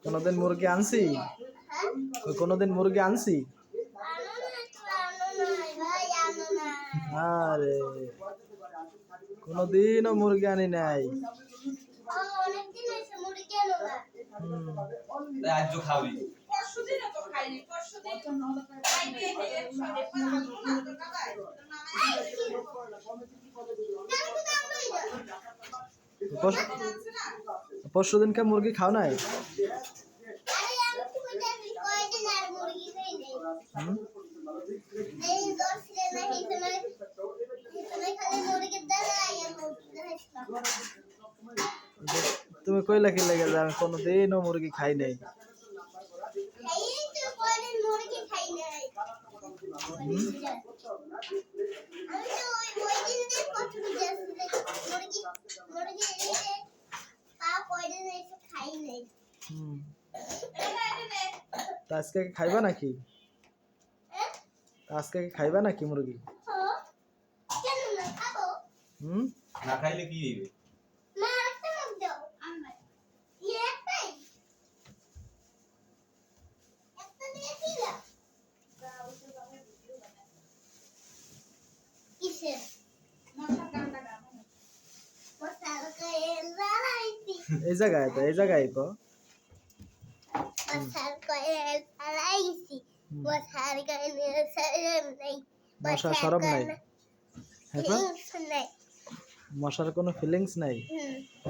কোনোদিন মুরগি আনছি? কোনোদিন মুরগি আনছি? আরে কোনোদিনও মুরগি আনি নাই। আজ খাবি পরশু দিনকে মুরগি খাও নাই? তুমি কইলা কি লাগে যে আমি কোনোদিনও মুরগি খাই নাই? আজকে খাইবা নাকি? আজকে খাইবা নাকি মুরগি? না খাইলে কি হইবে? এই জায়গায় তো মশার সরব নাই, মশার কোনো ফিলিংস নাই।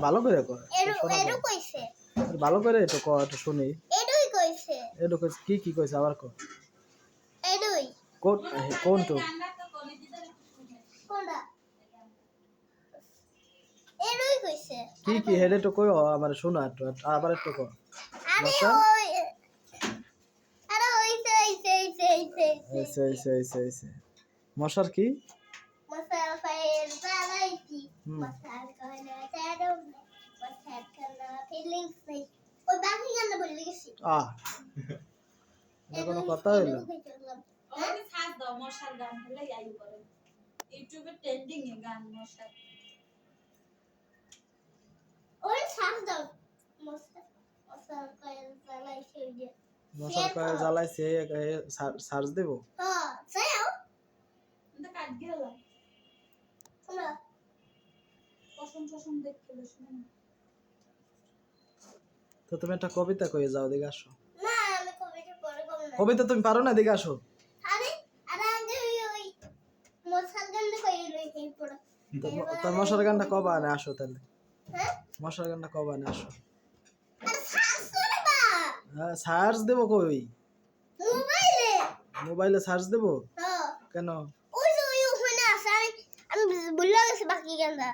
ভালো করে কর, ভালো করে একটু কর, একটু শুনি। কি কি কইছে আবার কর। কোনটো কি কি হেডে তো কই আমার শোনা একটু, আবার একটু কর। মশা মশার কি? কোনো কথা হইলো? ইউটিউবে ট্রেন্ডিং এ গান মশার। মশার কয়েল জ্বালাইছে, সার্চ দেব। তো তুমি একটা কবিতা কয়ে যাও, দিকে আসো। কবিতা তুমি পারো না, দিকে আসো। তোর মশার গানটা কবা আনে, আসো তাহলে। মশার গানটা কবা আনে, আসো। হ্যাঁ, সার্চ দেবো কই? মোবাইলে সার্চ দেবো কেন? আমি ভুলে গেছি বাকি গানটা।